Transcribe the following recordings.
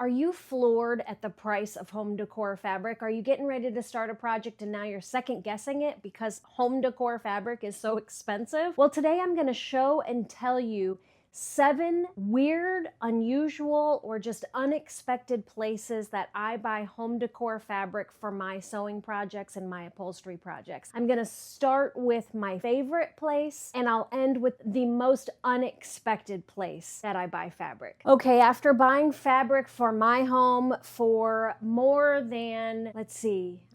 Are you floored at the price of home decor fabric? Are you getting ready to start a project and now you're second guessing it because home decor fabric is so expensive? Well, today I'm going to show and tell you 7 weird, unusual, or just unexpected places that I buy home decor fabric for my sewing projects and my upholstery projects. I'm going to start with my favorite place and I'll end with the most unexpected place that I buy fabric. Okay, after buying fabric for my home for more than,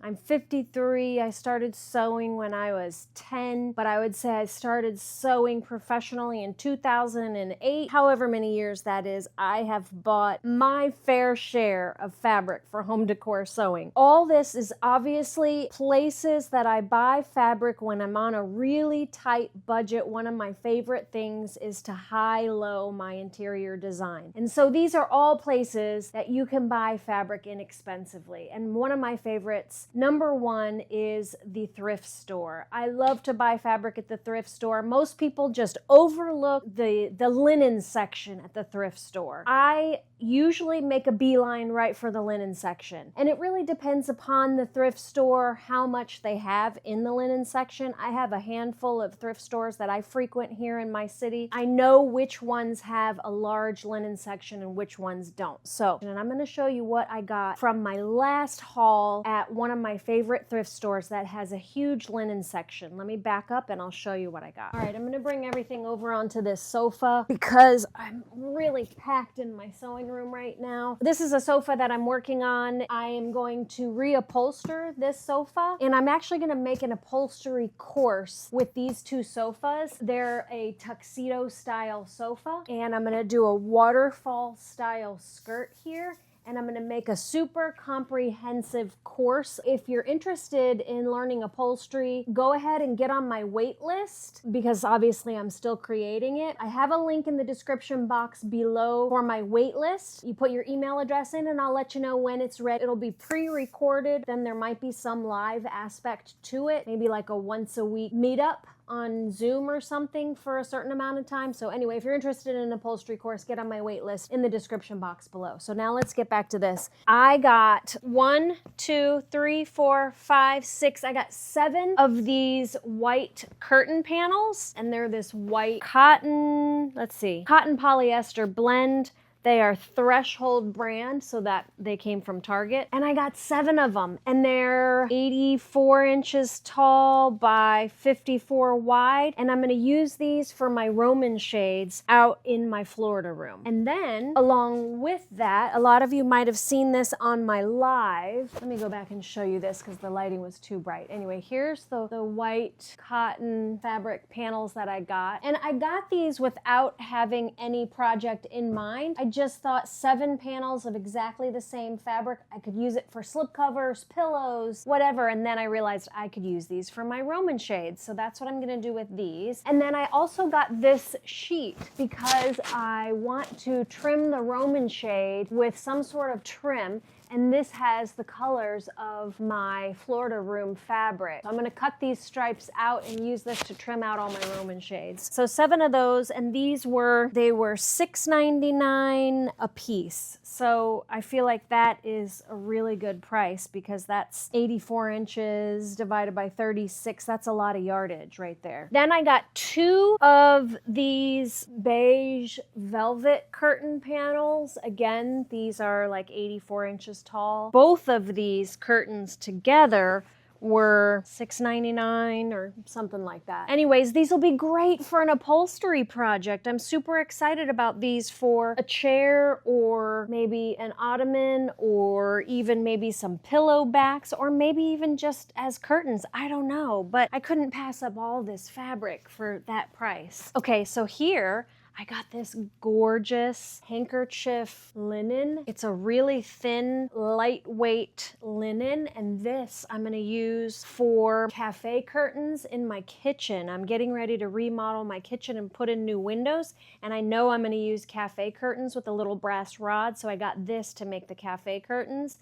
I'm 53. I started sewing when I was 10, but I would say I started sewing professionally in 2008. However many years that is, I have bought my fair share of fabric for home decor sewing. All this is obviously places that I buy fabric when I'm on a really tight budget. One of my favorite things is to high-low my interior design. And so these are all places that you can buy fabric inexpensively. And one of my favorites, number one, is the thrift store. I love to buy fabric at the thrift store. Most people just overlook the linen section at the thrift store. I usually make a beeline right for the linen section. And it really depends upon the thrift store, how much they have in the linen section. I have a handful of thrift stores that I frequent here in my city. I know which ones have a large linen section and which ones don't. And I'm going to show you what I got from my last haul at one of my favorite thrift stores that has a huge linen section. Let me back up and I'll show you what I got. All right, I'm going to bring everything over onto this sofa because I'm really packed in my sewing room right now. This is a sofa that I'm working on. I am going to reupholster this sofa, and I'm actually going to make an upholstery course with these 2 sofas. They're a tuxedo style sofa, and I'm going to do a waterfall style skirt here. And I'm going to make a super comprehensive course. If you're interested in learning upholstery, go ahead and get on my wait list because obviously I'm still creating it. I have a link in the description box below for my wait list. You put your email address in and I'll let you know when it's ready. It'll be pre-recorded. Then there might be some live aspect to it, maybe like a once a week meetup on Zoom or something for a certain amount of time. So anyway, if you're interested in an upholstery course, get on my wait list in the description box below. So now let's get back to this. I got 1, 2, 3, 4, 5, 6. I got 7 of these white curtain panels, and they're this white cotton polyester blend. They are Threshold brand, so that they came from Target. And I got 7 of them, and they're 84 inches tall by 54 wide. And I'm gonna use these for my Roman shades out in my Florida room. And then, along with that, a lot of you might have seen this on my live. Let me go back and show you this because the lighting was too bright. Anyway, here's the white cotton fabric panels that I got. And I got these without having any project in mind. I just thought 7 panels of exactly the same fabric. I could use it for slipcovers, pillows, whatever. And then I realized I could use these for my Roman shades. So that's what I'm gonna do with these. And then I also got this sheet because I want to trim the Roman shade with some sort of trim. And this has the colors of my Florida room fabric. So I'm gonna cut these stripes out and use this to trim out all my Roman shades. So 7 of those, and they were $6.99 a piece. So I feel like that is a really good price because that's 84 inches divided by 36. That's a lot of yardage right there. Then I got 2 of these beige velvet curtain panels. Again, these are like 84 inches tall. Both of these curtains together were $6.99 or something like that. Anyways, these will be great for an upholstery project. I'm super excited about these for a chair or maybe an ottoman or even maybe some pillow backs or maybe even just as curtains. I don't know, but I couldn't pass up all this fabric for that price. Okay, so here I got this gorgeous handkerchief linen. It's a really thin, lightweight linen, and this I'm gonna use for cafe curtains in my kitchen. I'm getting ready to remodel my kitchen and put in new windows, and I know I'm gonna use cafe curtains with a little brass rod, so I got this to make the cafe curtains.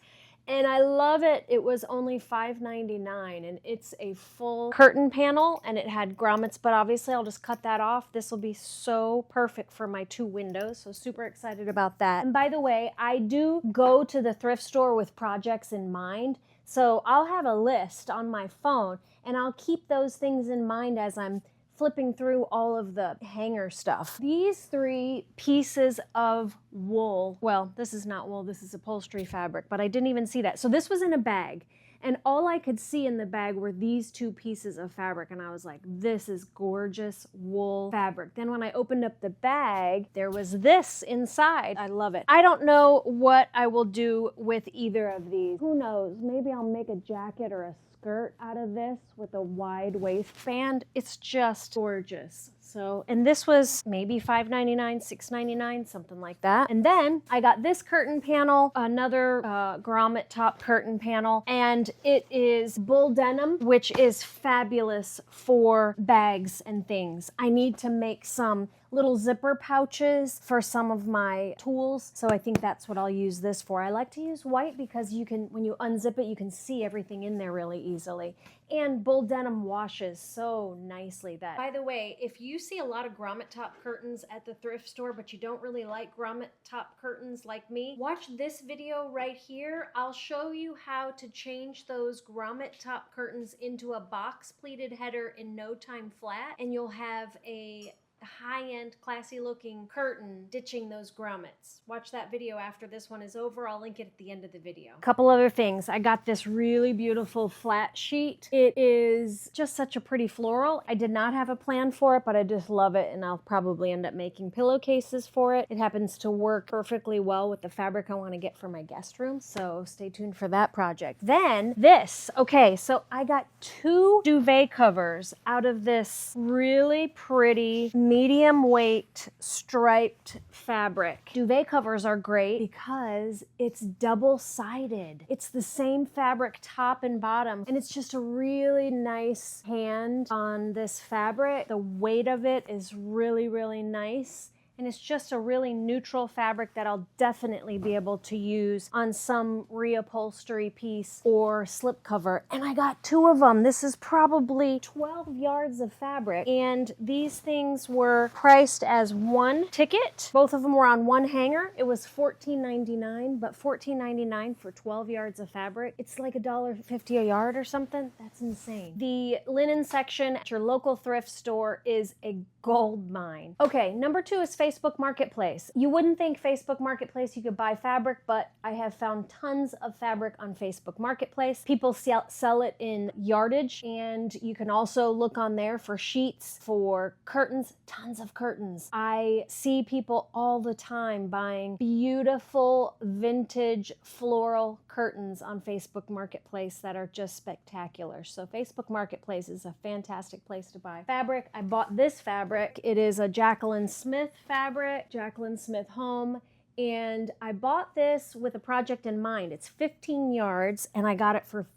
and I love it. It was only $5.99, and it's a full curtain panel, and it had grommets, but obviously I'll just cut that off. This will be so perfect for my 2 windows, so super excited about that. And by the way, I do go to the thrift store with projects in mind, so I'll have a list on my phone, and I'll keep those things in mind as I'm flipping through all of the hanger stuff. These 3 pieces of wool, well, this is not wool, this is upholstery fabric, but I didn't even see that. So this was in a bag, and all I could see in the bag were these 2 pieces of fabric, and I was like, this is gorgeous wool fabric. Then when I opened up the bag, there was this inside. I love it. I don't know what I will do with either of these. Who knows? Maybe I'll make a jacket or a skirt out of this with a wide waistband. It's just gorgeous. So, and this was maybe $5.99, $6.99, something like that. And then I got this curtain panel, another grommet top curtain panel, and it is bull denim, which is fabulous for bags and things. I need to make some little zipper pouches for some of my tools, so I think that's what I'll use this for. I like to use white because you can, when you unzip it, you can see everything in there really easily. And bull denim washes so nicely. That, by the way, if you see a lot of grommet top curtains at the thrift store, but you don't really like grommet top curtains like me, watch this video right here. I'll show you how to change those grommet top curtains into a box pleated header in no time flat, and you'll have a high-end, classy-looking curtain ditching those grommets. Watch that video after this one is over. I'll link it at the end of the video. Couple other things. I got this really beautiful flat sheet. It is just such a pretty floral. I did not have a plan for it, but I just love it, and I'll probably end up making pillowcases for it. It happens to work perfectly well with the fabric I want to get for my guest room, so stay tuned for that project. Then this. Okay, so I got 2 duvet covers out of this really pretty medium weight striped fabric. Duvet covers are great because it's double-sided. It's the same fabric top and bottom, and it's just a really nice hand on this fabric. The weight of it is really, really nice. And it's just a really neutral fabric that I'll definitely be able to use on some reupholstery piece or slipcover. And I got 2 of them. This is probably 12 yards of fabric. And these things were priced as 1 ticket. Both of them were on 1 hanger. It was $14.99, but $14.99 for 12 yards of fabric. It's like $1.50 a yard or something. That's insane. The linen section at your local thrift store is a gold mine. Okay, number 2 is Facebook Marketplace. You wouldn't think Facebook Marketplace you could buy fabric, but I have found tons of fabric on Facebook Marketplace. People sell it in yardage, and you can also look on there for sheets, for curtains, tons of curtains. I see people all the time buying beautiful vintage floral curtains on Facebook Marketplace that are just spectacular. So Facebook Marketplace is a fantastic place to buy fabric. I bought this fabric. It is a Jacqueline Smith fabric, Jacqueline Smith Home, and I bought this with a project in mind. It's 15 yards, and I got it for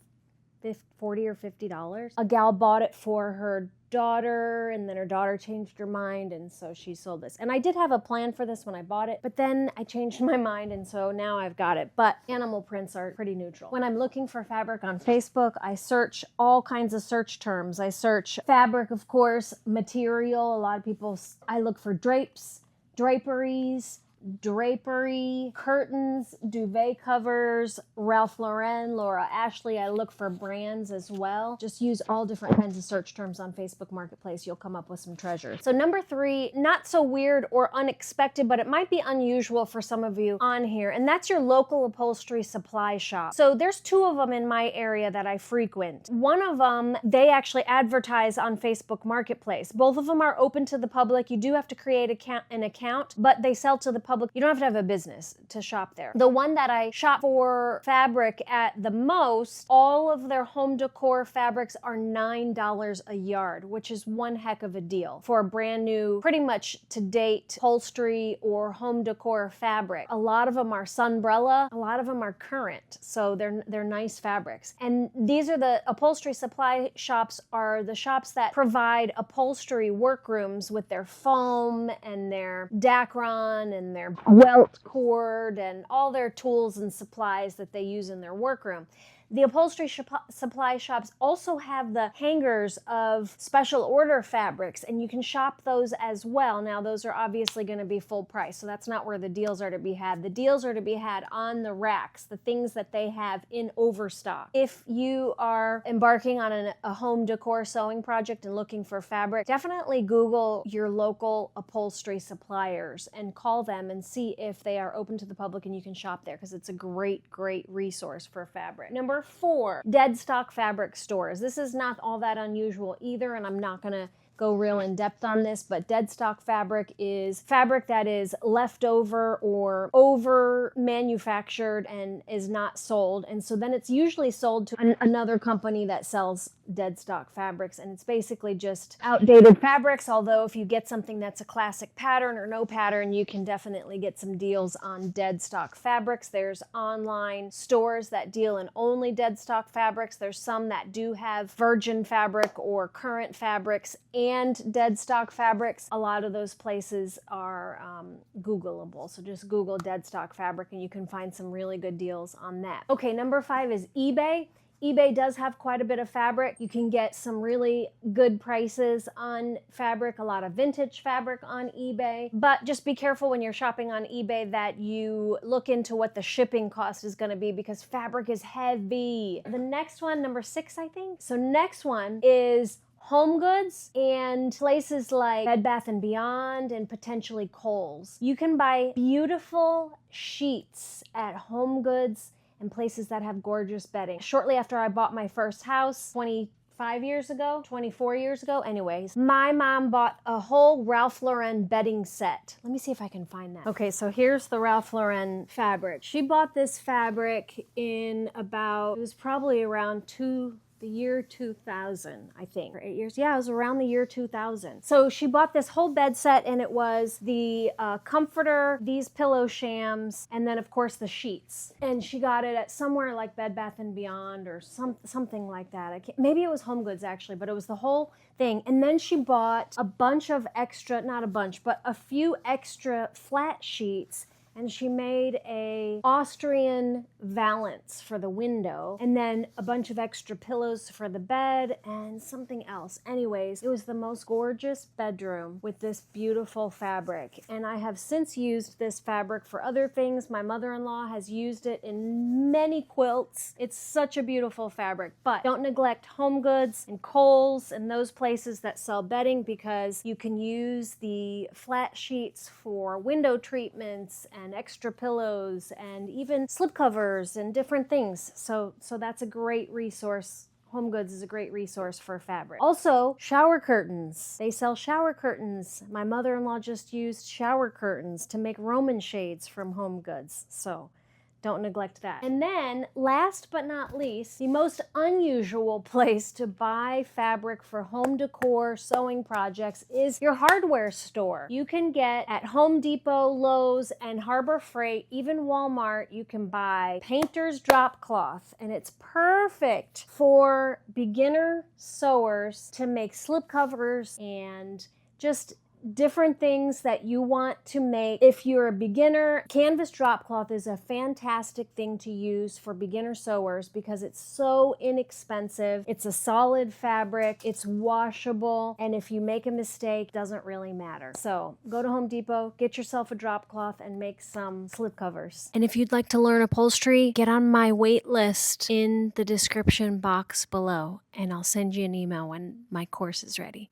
$40 or $50. A gal bought it for her daughter, and then her daughter changed her mind, and so she sold this. And I did have a plan for this when I bought it, but then I changed my mind, and so now I've got it. But animal prints are pretty neutral. When I'm looking for fabric on Facebook, I search all kinds of search terms. I search fabric, of course, material. A lot of people, I look for drapes, draperies, drapery, curtains, duvet covers, Ralph Lauren, Laura Ashley. I look for brands as well. Just use all different kinds of search terms on Facebook Marketplace. You'll come up with some treasures. So number 3, not so weird or unexpected, but it might be unusual for some of you on here, and that's your local upholstery supply shop. So there's 2 of them in my area that I frequent. One of them, they actually advertise on Facebook Marketplace. Both of them are open to the public. You do have to create an account, but they sell to the public. You don't have to have a business to shop there. The one that I shop for fabric at the most, all of their home decor fabrics are $9 a yard, which is one heck of a deal for a brand new, pretty much to date upholstery or home decor fabric. A lot of them are Sunbrella, a lot of them are current, so they're nice fabrics. And these are the upholstery supply shops, are the shops that provide upholstery workrooms with their foam and their Dacron and their their welt cord and all their tools and supplies that they use in their workroom. The upholstery supply shops also have the hangers of special order fabrics, and you can shop those as well. Now, those are obviously going to be full price, so that's not where the deals are to be had. The deals are to be had on the racks, the things that they have in overstock. If you are embarking on a home decor sewing project and looking for fabric, definitely Google your local upholstery suppliers and call them and see if they are open to the public and you can shop there, because it's a great, great resource for fabric. Number 4, dead stock fabric stores. This is not all that unusual either, and I'm not going to go real in depth on this, but dead stock fabric is fabric that is left over or over manufactured and is not sold. And so then it's usually sold to another company that sells dead stock fabrics, and it's basically just outdated fabrics. Although if you get something that's a classic pattern or no pattern, you can definitely get some deals on dead stock fabrics. There's online stores that deal in only dead stock fabrics. There's some that do have virgin fabric or current fabrics and dead stock fabrics. A lot of those places are Googleable, so just Google dead stock fabric and you can find some really good deals on that. Okay, number 5 is eBay. eBay does have quite a bit of fabric. You can get some really good prices on fabric, a lot of vintage fabric on eBay. But just be careful when you're shopping on eBay that you look into what the shipping cost is going to be, because fabric is heavy. The next one, number 6, I think. So next one is Home Goods and places like Bed Bath & Beyond and potentially Kohl's. You can buy beautiful sheets at Home Goods and places that have gorgeous bedding. Shortly after I bought my first house, 24 years ago, anyways, my mom bought a whole Ralph Lauren bedding set. Let me see if I can find that. Okay, so here's the Ralph Lauren fabric. She bought this fabric in it was probably around the year 2000, I think, or 8 years. Yeah, it was around the year 2000. So she bought this whole bed set, and it was the comforter, these pillow shams, and then of course the sheets. And she got it at somewhere like Bed Bath & Beyond or something like that. Maybe it was Home Goods actually, but it was the whole thing. And then she bought a bunch of extra, not a bunch, but a few extra flat sheets, and she made a Austrian valance for the window, and then a bunch of extra pillows for the bed and something else. Anyways, it was the most gorgeous bedroom with this beautiful fabric, and I have since used this fabric for other things. My mother-in-law has used it in many quilts. It's such a beautiful fabric, but don't neglect Home Goods and Kohl's and those places that sell bedding, because you can use the flat sheets for window treatments and extra pillows and even slipcovers and different things. So that's a great resource. Home Goods is a great resource for fabric. Also, shower curtains. They sell shower curtains. My mother-in-law just used shower curtains to make Roman shades from Home Goods. So don't neglect that. And then, last but not least, the most unusual place to buy fabric for home decor sewing projects is your hardware store. You can get at Home Depot, Lowe's, and Harbor Freight, even Walmart, you can buy painter's drop cloth, and it's perfect for beginner sewers to make slipcovers and just different things that you want to make. If you're a beginner, canvas drop cloth is a fantastic thing to use for beginner sewers because it's so inexpensive. It's a solid fabric, it's washable, and if you make a mistake, it doesn't really matter. So go to Home Depot, get yourself a drop cloth, and make some slip covers. And if you'd like to learn upholstery, get on my wait list in the description box below, and I'll send you an email when my course is ready.